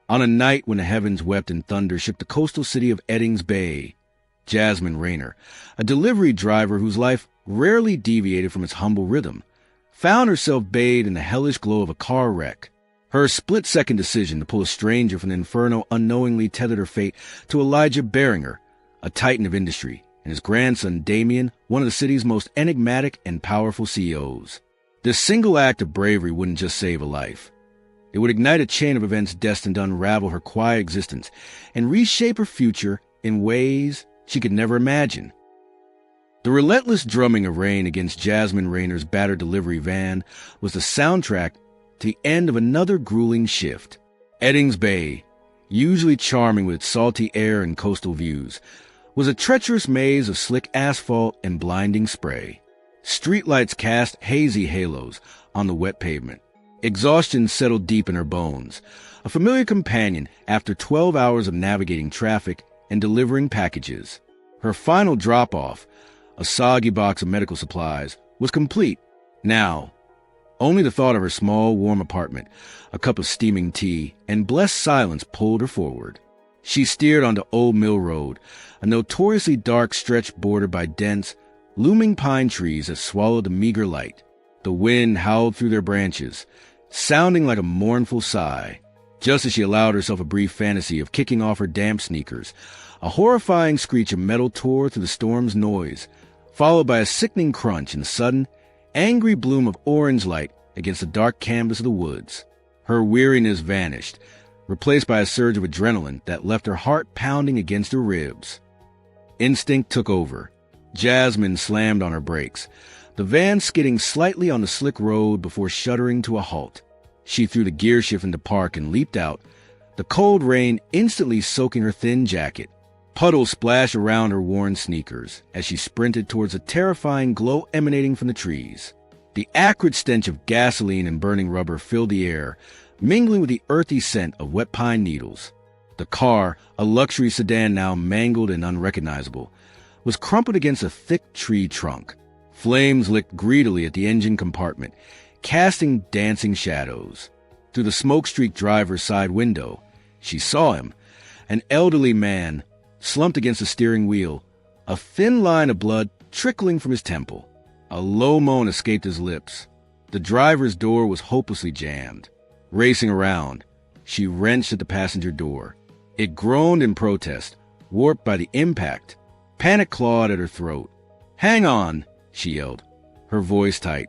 On a night when the heavens wept in thunder shook the coastal city of Eddings Bay, Jasmine Rayner, a delivery driver whose life rarely deviated from its humble rhythm, found herself bathed in the hellish glow of a car wreck. Her split-second decision to pull a stranger from the inferno unknowingly tethered her fate to Elijah Beringer, a titan of industry, and his grandson Damien, one of the city's most enigmatic and powerful CEOs. This single act of bravery wouldn't just save a life. It would ignite a chain of events destined to unravel her quiet existence and reshape her future in ways she could never imagine. The relentless drumming of rain against Jasmine Rayner's battered delivery van was the soundtrack to the end of another grueling shift. Eddings Bay, usually charming with its salty air and coastal views, was a treacherous maze of slick asphalt and blinding spray. Streetlights cast hazy halos on the wet pavement. Exhaustion settled deep in her bones, a familiar companion after 12 hours of navigating traffic and delivering packages. Her final drop-off, a soggy box of medical supplies, was complete. Now, only the thought of her small, warm apartment, a cup of steaming tea, and blessed silence pulled her forward. She steered onto Old Mill Road, a notoriously dark stretch bordered by dense, looming pine trees that swallowed the meager light. The wind howled through their branches, sounding like a mournful sigh. Just as she allowed herself a brief fantasy of kicking off her damp sneakers, a horrifying screech of metal tore through the storm's noise, followed by a sickening crunch and sudden, angry bloom of orange light against the dark canvas of the woods. Her weariness vanished, replaced by a surge of adrenaline that left her heart pounding against her ribs. Instinct took over. Jasmine slammed on her brakes, the van skidding slightly on the slick road before shuddering to a halt. She threw the gear shift into park and leaped out, the cold rain instantly soaking her thin jacket. Puddles splashed around her worn sneakers as she sprinted towards a terrifying glow emanating from the trees. The acrid stench of gasoline and burning rubber filled the air, mingling with the earthy scent of wet pine needles. The car, a luxury sedan now mangled and unrecognizable, was crumpled against a thick tree trunk. Flames licked greedily at the engine compartment, casting dancing shadows. Through the smoke-streaked driver's side window, she saw him, an elderly man, slumped against the steering wheel, a thin line of blood trickling from his temple. A low moan escaped his lips. The driver's door was hopelessly jammed. Racing around, she wrenched at the passenger door. It groaned in protest, warped by the impact. Panic clawed at her throat. "Hang on!" she yelled, her voice tight,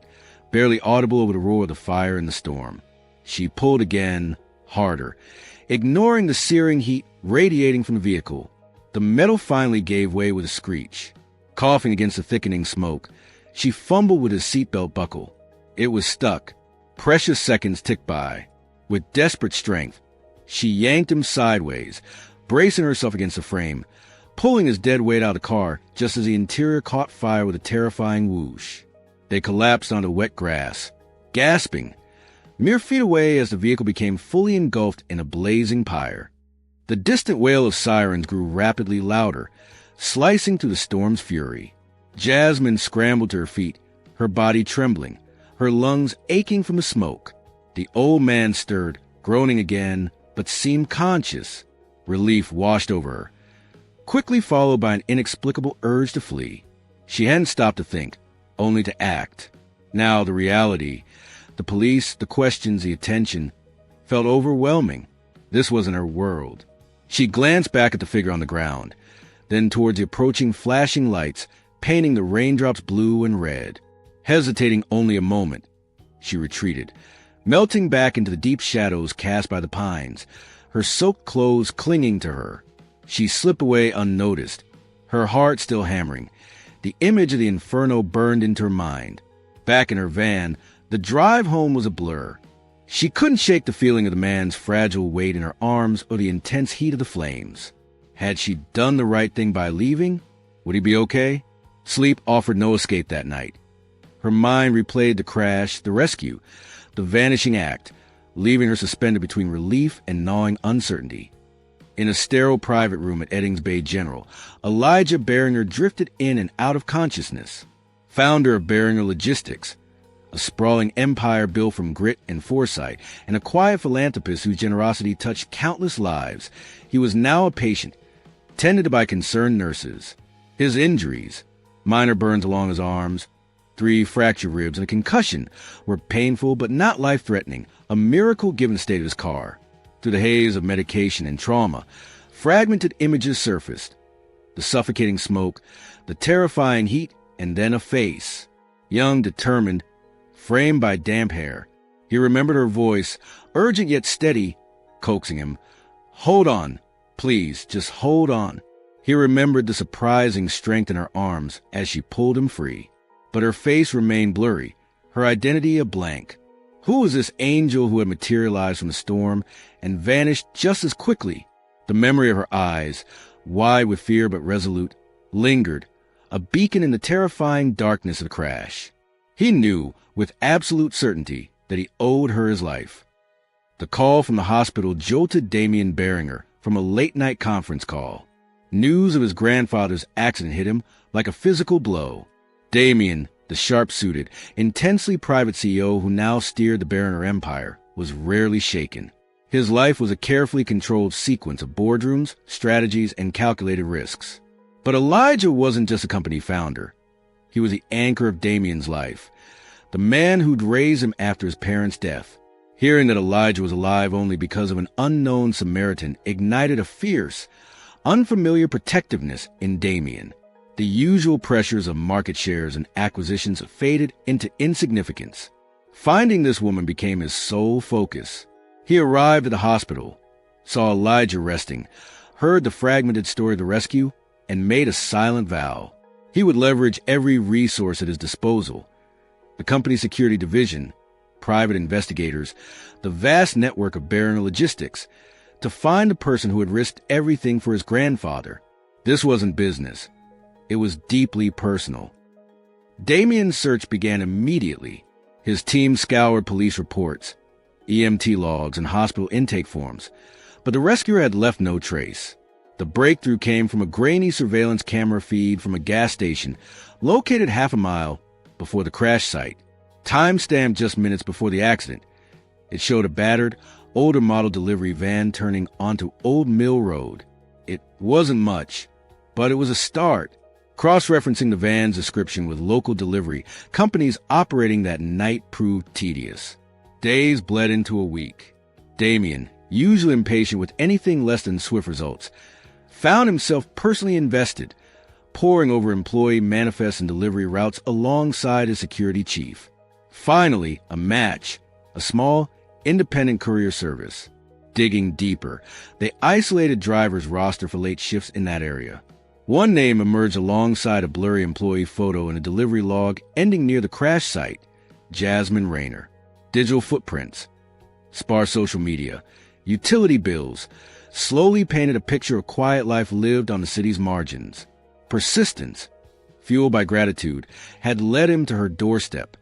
barely audible over the roar of the fire and the storm. She pulled again, harder, ignoring the searing heat radiating from the vehicle. The metal finally gave way with a screech. Coughing against the thickening smoke, she fumbled with his seatbelt buckle. It was stuck. Precious seconds ticked by. With desperate strength, she yanked him sideways, bracing herself against the frame, pulling his dead weight out of the car just as the interior caught fire with a terrifying whoosh. They collapsed onto wet grass, gasping, mere feet away as the vehicle became fully engulfed in a blazing pyre. The distant wail of sirens grew rapidly louder, slicing through the storm's fury. Jasmine scrambled to her feet, her body trembling, her lungs aching from the smoke. The old man stirred, groaning again, but seemed conscious. Relief washed over her, quickly followed by an inexplicable urge to flee. She hadn't stopped to think, only to act. Now the reality, the police, the questions, the attention, felt overwhelming. This wasn't her world. She glanced back at the figure on the ground, then towards the approaching flashing lights, painting the raindrops blue and red. Hesitating only a moment, she retreated, melting back into the deep shadows cast by the pines, her soaked clothes clinging to her. She slipped away unnoticed, her heart still hammering. The image of the inferno burned into her mind. Back in her van, the drive home was a blur. She couldn't shake the feeling of the man's fragile weight in her arms or the intense heat of the flames. Had she done the right thing by leaving? Would he be okay? Sleep offered no escape that night. Her mind replayed the crash, the rescue, the vanishing act, leaving her suspended between relief and gnawing uncertainty. In a sterile private room at Eddings Bay General, Elijah Beringer drifted in and out of consciousness. Founder of Beringer Logistics, a sprawling empire built from grit and foresight, and a quiet philanthropist whose generosity touched countless lives. He was now a patient, tended by concerned nurses. His injuries, minor burns along his arms, 3 fractured ribs, and a concussion, were painful but not life-threatening, a miracle given the state of his car. Through the haze of medication and trauma, fragmented images surfaced. The suffocating smoke, the terrifying heat, and then a face. Young, determined, framed by damp hair. He remembered her voice, urgent yet steady, coaxing him. "Hold on, please, just hold on." He remembered the surprising strength in her arms as she pulled him free. But her face remained blurry, her identity a blank. Who was this angel who had materialized from the storm and vanished just as quickly? The memory of her eyes, wide with fear but resolute, lingered, a beacon in the terrifying darkness of the crash. He knew, with absolute certainty, that he owed her his life. The call from the hospital jolted Damien Beringer from a late-night conference call. News of his grandfather's accident hit him like a physical blow. Damien, the sharp-suited, intensely private CEO who now steered the Beringer empire, was rarely shaken. His life was a carefully controlled sequence of boardrooms, strategies, and calculated risks. But Elijah wasn't just a company founder. He was the anchor of Damien's life, the man who'd raised him after his parents' death. Hearing that Elijah was alive only because of an unknown Samaritan ignited a fierce, unfamiliar protectiveness in Damien. The usual pressures of market shares and acquisitions faded into insignificance. Finding this woman became his sole focus. He arrived at the hospital, saw Elijah resting, heard the fragmented story of the rescue, and made a silent vow. He would leverage every resource at his disposal: the company's security division, private investigators, the vast network of Beringer logistics, to find the person who had risked everything for his grandfather. This wasn't business. It was deeply personal. Damien's search began immediately. His team scoured police reports, EMT logs, and hospital intake forms, but the rescuer had left no trace. The breakthrough came from a grainy surveillance camera feed from a gas station located half a mile before the crash site, time-stamped just minutes before the accident. It showed a battered, older model delivery van turning onto Old Mill Road. It wasn't much, but it was a start. Cross-referencing the van's description with local delivery companies operating that night proved tedious. Days bled into a week. Damien, usually impatient with anything less than swift results, found himself personally invested, poring over employee manifests and delivery routes alongside his security chief. Finally, a match, a small, independent courier service. Digging deeper, they isolated drivers' roster for late shifts in that area. One name emerged alongside a blurry employee photo in a delivery log ending near the crash site: Jasmine Rayner. Digital footprints, sparse social media, utility bills, slowly painted a picture of quiet life lived on the city's margins. Persistence, fueled by gratitude, had led him to her doorstep.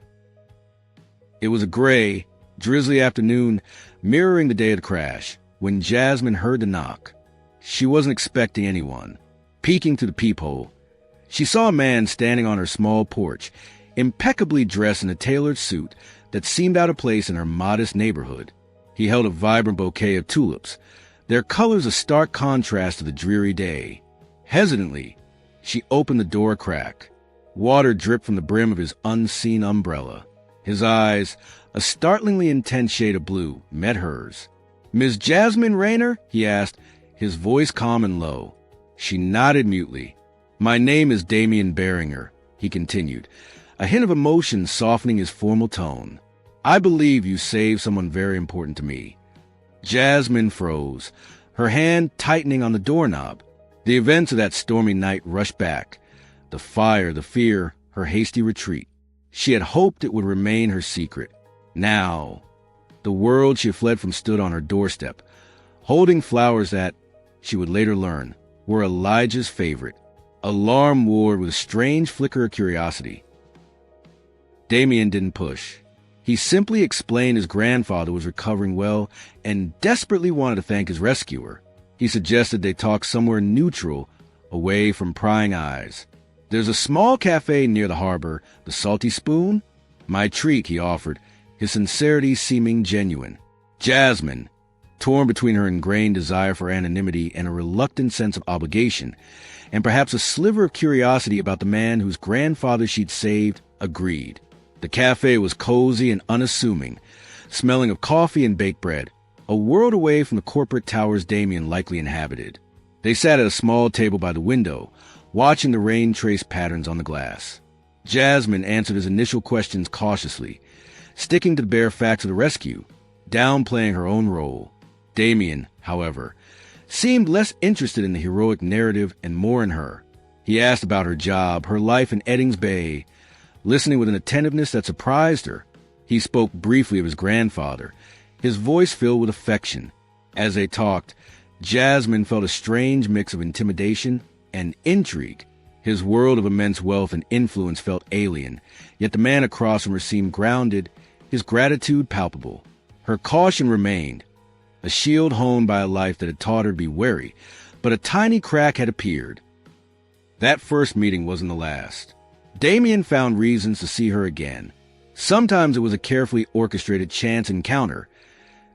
It was a gray, drizzly afternoon, mirroring the day of the crash, when Jasmine heard the knock. She wasn't expecting anyone. Peeking through the peephole, she saw a man standing on her small porch, impeccably dressed in a tailored suit that seemed out of place in her modest neighborhood. He held a vibrant bouquet of tulips, their colors a stark contrast to the dreary day. Hesitantly, she opened the door a crack. Water dripped from the brim of his unseen umbrella. His eyes, a startlingly intense shade of blue, met hers. "Miss Jasmine Rayner?" he asked, his voice calm and low. She nodded mutely. "My name is Damien Beringer," he continued, a hint of emotion softening his formal tone. "I believe you saved someone very important to me." Jasmine froze, her hand tightening on the doorknob. The events of that stormy night rushed back. The fire, the fear, her hasty retreat. She had hoped it would remain her secret. Now, the world she had fled from stood on her doorstep, holding flowers that, she would later learn, were Elijah's favorite. Alarm warred with a strange flicker of curiosity. Damien didn't push. He simply explained his grandfather was recovering well and desperately wanted to thank his rescuer. He suggested they talk somewhere neutral, away from prying eyes. "There's a small cafe near the harbor, the Salty Spoon," "My treat," he offered, his sincerity seeming genuine. Jasmine, torn between her ingrained desire for anonymity and a reluctant sense of obligation, and perhaps a sliver of curiosity about the man whose grandfather she'd saved, agreed. The cafe was cozy and unassuming, smelling of coffee and baked bread, a world away from the corporate towers Damien likely inhabited. They sat at a small table by the window, watching the rain trace patterns on the glass. Jasmine answered his initial questions cautiously, sticking to the bare facts of the rescue, downplaying her own role. Damien, however, seemed less interested in the heroic narrative and more in her. He asked about her job, her life in Eddings Bay, listening with an attentiveness that surprised her. He spoke briefly of his grandfather, his voice filled with affection. As they talked, Jasmine felt a strange mix of intimidation and intrigue. His world of immense wealth and influence felt alien, yet the man across from her seemed grounded, his gratitude palpable. Her caution remained, a shield honed by a life that had taught her to be wary, but a tiny crack had appeared. That first meeting wasn't the last. Damien found reasons to see her again. Sometimes it was a carefully orchestrated chance encounter,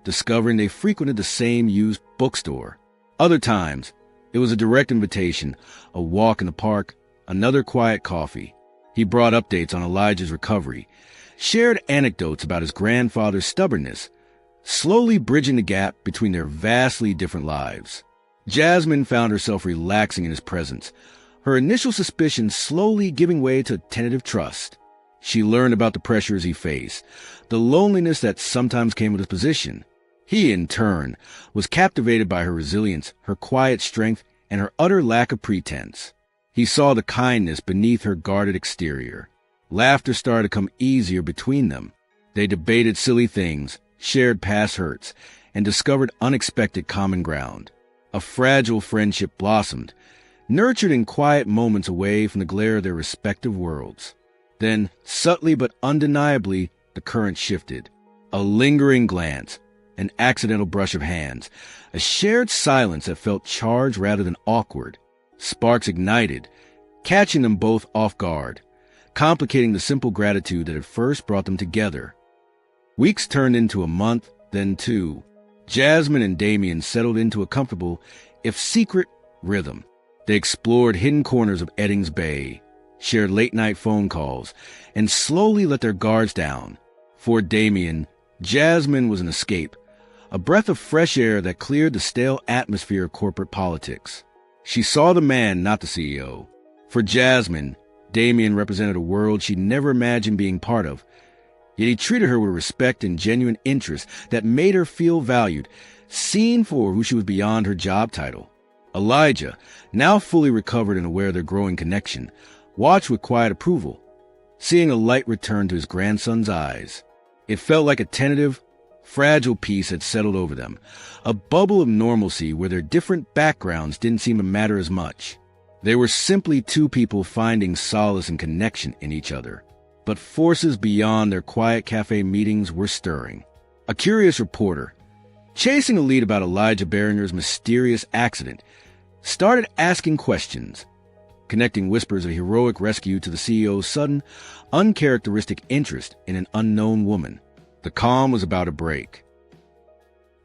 discovering they frequented the same used bookstore. Other times, it was a direct invitation, a walk in the park, another quiet coffee. He brought updates on Elijah's recovery, shared anecdotes about his grandfather's stubbornness, slowly bridging the gap between their vastly different lives. Jasmine found herself relaxing in his presence, her initial suspicions slowly giving way to tentative trust. She learned about the pressures he faced, the loneliness that sometimes came with his position. He, in turn, was captivated by her resilience, her quiet strength, and her utter lack of pretense. He saw the kindness beneath her guarded exterior. Laughter started to come easier between them. They debated silly things, shared past hurts, and discovered unexpected common ground. A fragile friendship blossomed, nurtured in quiet moments away from the glare of their respective worlds. Then, subtly but undeniably, the current shifted. A lingering glance, an accidental brush of hands, a shared silence that felt charged rather than awkward. Sparks ignited, catching them both off guard, complicating the simple gratitude that had first brought them together. Weeks turned into a month, then two. Jasmine and Damien settled into a comfortable, if secret, rhythm. They explored hidden corners of Eddings Bay, shared late-night phone calls, and slowly let their guards down. For Damien, Jasmine was an escape, a breath of fresh air that cleared the stale atmosphere of corporate politics. She saw the man, not the CEO. For Jasmine, Damien represented a world she'd never imagined being part of, yet he treated her with respect and genuine interest that made her feel valued, seen for who she was beyond her job title. Elijah, now fully recovered and aware of their growing connection, watched with quiet approval, seeing a light return to his grandson's eyes. It felt like a tentative, fragile peace had settled over them, a bubble of normalcy where their different backgrounds didn't seem to matter as much. They were simply two people finding solace and connection in each other. But forces beyond their quiet cafe meetings were stirring. A curious reporter, chasing a lead about Elijah Beringer's mysterious accident, started asking questions, connecting whispers of heroic rescue to the CEO's sudden, uncharacteristic interest in an unknown woman. The calm was about to break.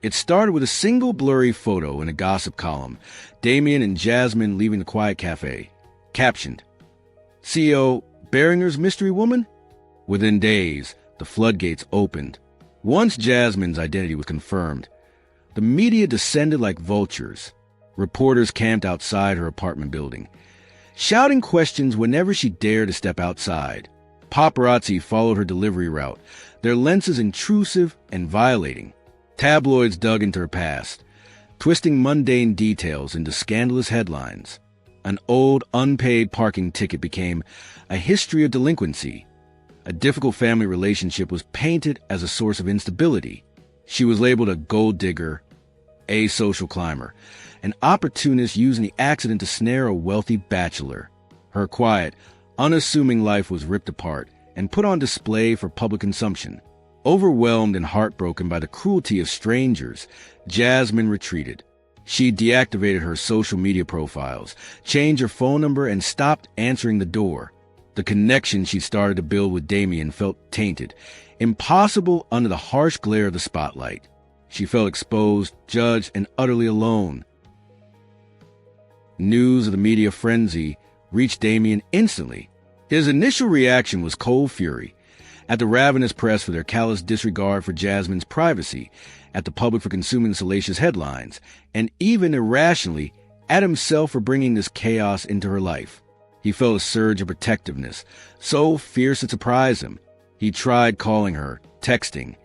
It started with a single blurry photo in a gossip column, Damien and Jasmine leaving the quiet cafe, captioned, "CEO Beringer's mystery woman?" Within days, the floodgates opened. Once Jasmine's identity was confirmed, the media descended like vultures. Reporters camped outside her apartment building, shouting questions whenever she dared to step outside. Paparazzi followed her delivery route, their lenses intrusive and violating. Tabloids dug into her past, twisting mundane details into scandalous headlines. An old, unpaid parking ticket became a history of delinquency. A difficult family relationship was painted as a source of instability. She was labeled a gold digger, a social climber, an opportunist using the accident to snare a wealthy bachelor. Her quiet, unassuming life was ripped apart and put on display for public consumption. Overwhelmed and heartbroken by the cruelty of strangers, Jasmine retreated. She deactivated her social media profiles, changed her phone number, and stopped answering the door. The connection she started to build with Damien felt tainted, impossible under the harsh glare of the spotlight. She felt exposed, judged, and utterly alone. News of the media frenzy reached Damien instantly. His initial reaction was cold fury at the ravenous press for their callous disregard for Jasmine's privacy, at the public for consuming salacious headlines, and even irrationally at himself for bringing this chaos into her life. He felt a surge of protectiveness, so fierce it surprised him. He tried calling her, texting,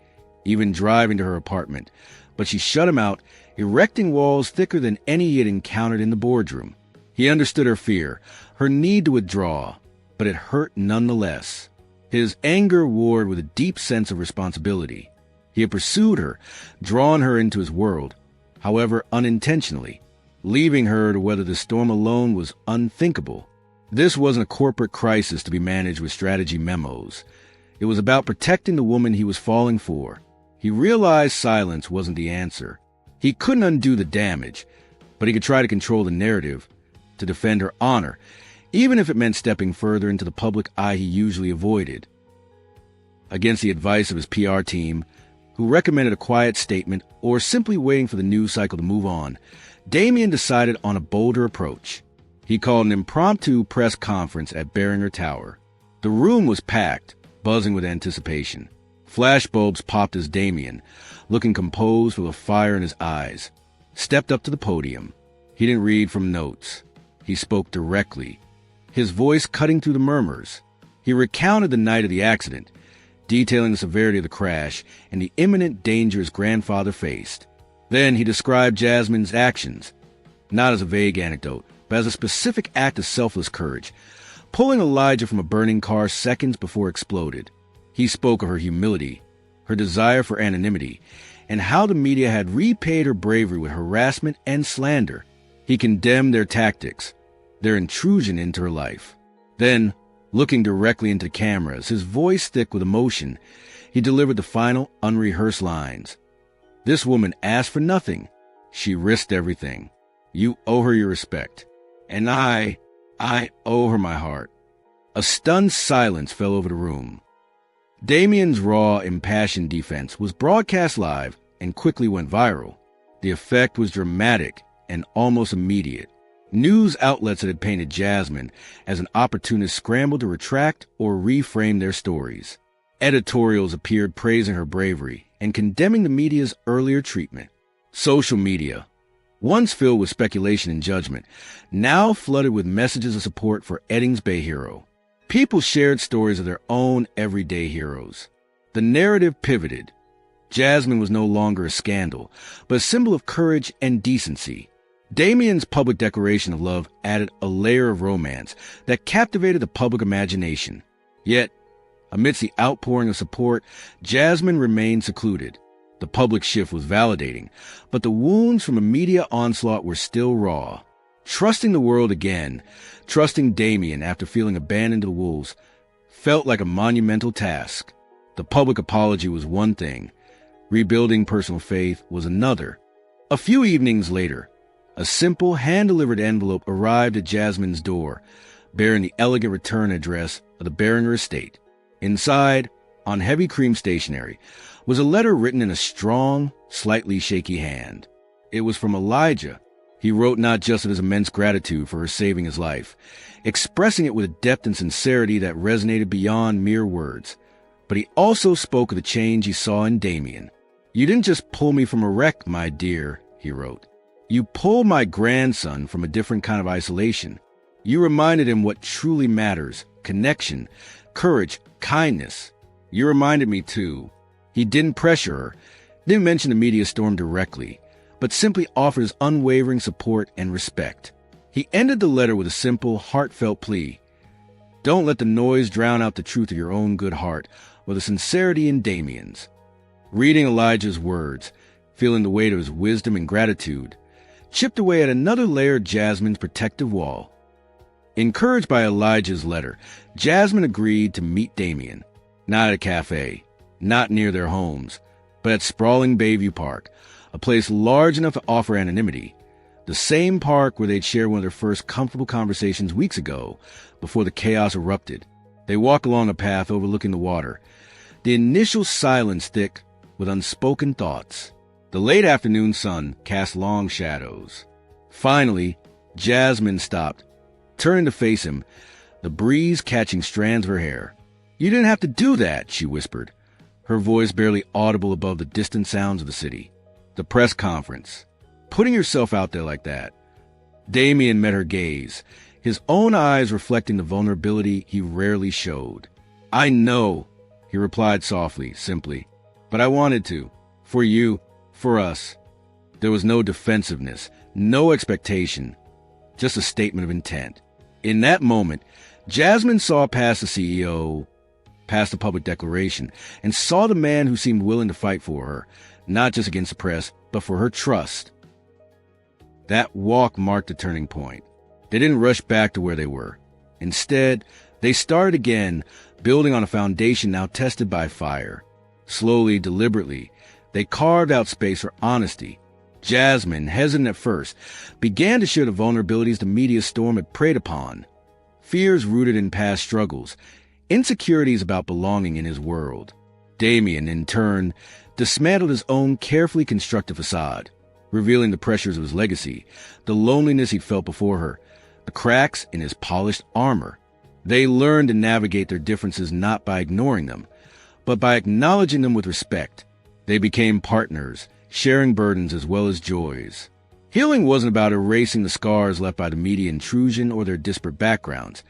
even driving to her apartment, but she shut him out, erecting walls thicker than any he had encountered in the boardroom. He understood her fear, her need to withdraw, but it hurt nonetheless. His anger warred with a deep sense of responsibility. He had pursued her, drawn her into his world, however unintentionally. Leaving her to weather the storm alone was unthinkable. This wasn't a corporate crisis to be managed with strategy memos. It was about protecting the woman he was falling for. He realized silence wasn't the answer. He couldn't undo the damage, but he could try to control the narrative, to defend her honor, even if it meant stepping further into the public eye he usually avoided. Against the advice of his PR team, who recommended a quiet statement or simply waiting for the news cycle to move on, Damien decided on a bolder approach. He called an impromptu press conference at Beringer Tower. The room was packed, buzzing with anticipation. Flashbulbs popped as Damien, looking composed with a fire in his eyes, stepped up to the podium. He didn't read from notes. He spoke directly, his voice cutting through the murmurs. He recounted the night of the accident, detailing the severity of the crash and the imminent danger his grandfather faced. Then he described Jasmine's actions, not as a vague anecdote, but as a specific act of selfless courage, pulling Elijah from a burning car seconds before it exploded. He spoke of her humility, her desire for anonymity, and how the media had repaid her bravery with harassment and slander. He condemned their tactics, their intrusion into her life. Then, looking directly into cameras, his voice thick with emotion, he delivered the final, unrehearsed lines. This woman asked for nothing. She risked everything. You owe her your respect. And I owe her my heart. A stunned silence fell over the room. Damien's raw, impassioned defense was broadcast live and quickly went viral. The effect was dramatic and almost immediate. News outlets that had painted Jasmine as an opportunist scrambled to retract or reframe their stories. Editorials appeared praising her bravery and condemning the media's earlier treatment. Social media, once filled with speculation and judgment, now flooded with messages of support for Eddings Bay hero. People shared stories of their own everyday heroes. The narrative pivoted. Jasmine was no longer a scandal, but a symbol of courage and decency. Damien's public declaration of love added a layer of romance that captivated the public imagination. Yet, amidst the outpouring of support, Jasmine remained secluded. The public shift was validating, but the wounds from a media onslaught were still raw. Trusting the world again, trusting Damien after feeling abandoned to the wolves, felt like a monumental task. The public apology was one thing. Rebuilding personal faith was another. A few evenings later, a simple, hand-delivered envelope arrived at Jasmine's door, bearing the elegant return address of the Beringer estate. Inside, on heavy cream stationery, was a letter written in a strong, slightly shaky hand. It was from Elijah. He wrote not just of his immense gratitude for her saving his life, expressing it with a depth and sincerity that resonated beyond mere words, but he also spoke of the change he saw in Damien. You didn't just pull me from a wreck, my dear, he wrote. You pulled my grandson from a different kind of isolation. You reminded him what truly matters, connection, courage, kindness. You reminded me, too. He didn't pressure her, didn't mention the media storm directly, but simply offered his unwavering support and respect. He ended the letter with a simple, heartfelt plea. Don't let the noise drown out the truth of your own good heart or the sincerity in Damien's. Reading Elijah's words, feeling the weight of his wisdom and gratitude, chipped away at another layer of Jasmine's protective wall. Encouraged by Elijah's letter, Jasmine agreed to meet Damien, not at a cafe, not near their homes, but at sprawling Bayview Park, a place large enough to offer anonymity, the same park where they'd shared one of their first comfortable conversations weeks ago, before the chaos erupted. They walked along a path overlooking the water, the initial silence thick with unspoken thoughts. The late afternoon sun cast long shadows. Finally, Jasmine stopped, turning to face him, the breeze catching strands of her hair. "You didn't have to do that," she whispered, her voice barely audible above the distant sounds of the city. The press conference. Putting yourself out there like that. Damien met her gaze, his own eyes reflecting the vulnerability he rarely showed. "I know," he replied softly, simply, "but I wanted to. For you, for us." There was no defensiveness, no expectation, just a statement of intent. In that moment, Jasmine saw past the CEO, past the public declaration, and saw the man who seemed willing to fight for her, not just against the press, but for her trust. That walk marked a turning point. They didn't rush back to where they were. Instead, they started again, building on a foundation now tested by fire. Slowly, deliberately, they carved out space for honesty. Jasmine, hesitant at first, began to share the vulnerabilities the media storm had preyed upon. Fears rooted in past struggles, insecurities about belonging in his world. Damien, in turn, dismantled his own carefully constructed facade, revealing the pressures of his legacy, the loneliness he'd felt before her, the cracks in his polished armor. They learned to navigate their differences not by ignoring them, but by acknowledging them with respect. They became partners, sharing burdens as well as joys. Healing wasn't about erasing the scars left by the media intrusion or their disparate backgrounds.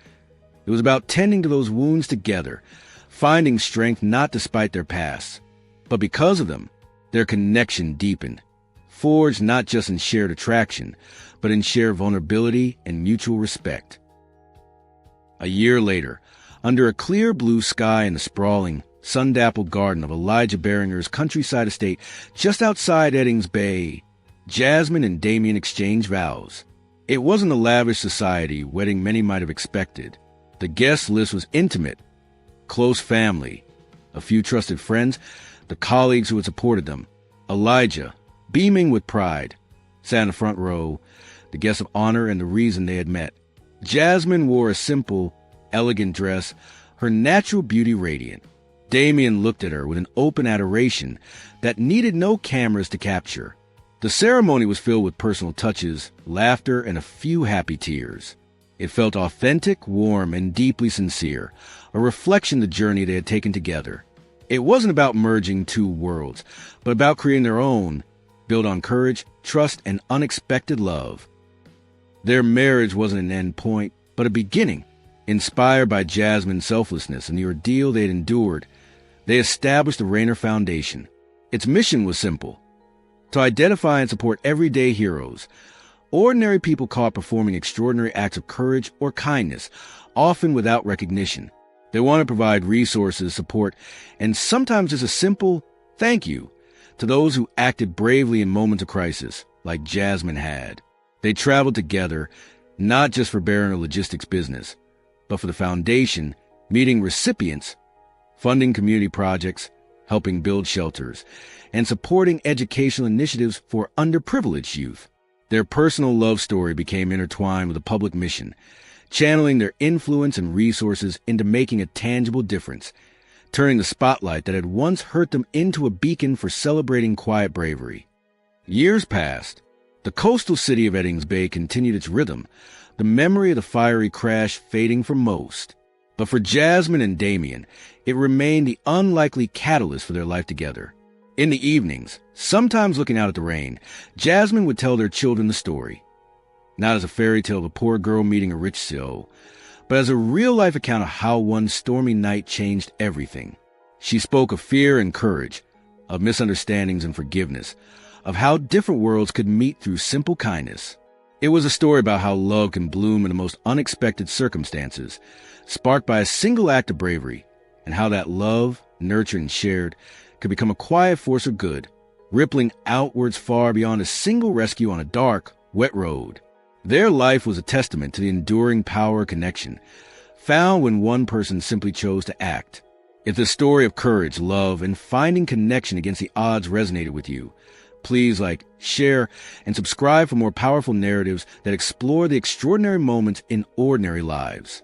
It was about tending to those wounds together, finding strength not despite their pasts, but because of them. Their connection deepened, forged not just in shared attraction, but in shared vulnerability and mutual respect. A year later, under a clear blue sky in the sprawling, sun-dappled garden of Elijah Beringer's countryside estate just outside Eddings Bay, Jasmine and Damien exchanged vows. It wasn't a lavish society wedding many might have expected. The guest list was intimate, close family, a few trusted friends, the colleagues who had supported them. Elijah, beaming with pride, sat in the front row, the guest of honor and the reason they had met. Jasmine wore a simple, elegant dress, her natural beauty radiant. Damien looked at her with an open adoration that needed no cameras to capture. The ceremony was filled with personal touches, laughter, and a few happy tears. It felt authentic, warm, and deeply sincere, a reflection of the journey they had taken together. It wasn't about merging two worlds, but about creating their own, built on courage, trust, and unexpected love. Their marriage wasn't an end point, but a beginning. Inspired by Jasmine's selflessness and the ordeal they had endured, they established the Rainer Foundation. Its mission was simple: to identify and support everyday heroes, ordinary people caught performing extraordinary acts of courage or kindness, often without recognition. They want to provide resources, support, and sometimes just a simple thank you to those who acted bravely in moments of crisis, like Jasmine had. They traveled together, not just for Beringer Logistics business, but for the foundation, meeting recipients, funding community projects, helping build shelters, and supporting educational initiatives for underprivileged youth. Their personal love story became intertwined with a public mission, channeling their influence and resources into making a tangible difference, turning the spotlight that had once hurt them into a beacon for celebrating quiet bravery. Years passed. The coastal city of Eddings Bay continued its rhythm, the memory of the fiery crash fading for most. But for Jasmine and Damien, it remained the unlikely catalyst for their life together. In the evenings, sometimes looking out at the rain, Jasmine would tell their children the story. Not as a fairy tale of a poor girl meeting a rich CEO, but as a real-life account of how one stormy night changed everything. She spoke of fear and courage, of misunderstandings and forgiveness, of how different worlds could meet through simple kindness. It was a story about how love can bloom in the most unexpected circumstances, sparked by a single act of bravery, and how that love, nurtured and shared, could become a quiet force of good, rippling outwards far beyond a single rescue on a dark, wet road. Their life was a testament to the enduring power of connection, found when one person simply chose to act. If the story of courage, love, and finding connection against the odds resonated with you, please like, share, and subscribe for more powerful narratives that explore the extraordinary moments in ordinary lives.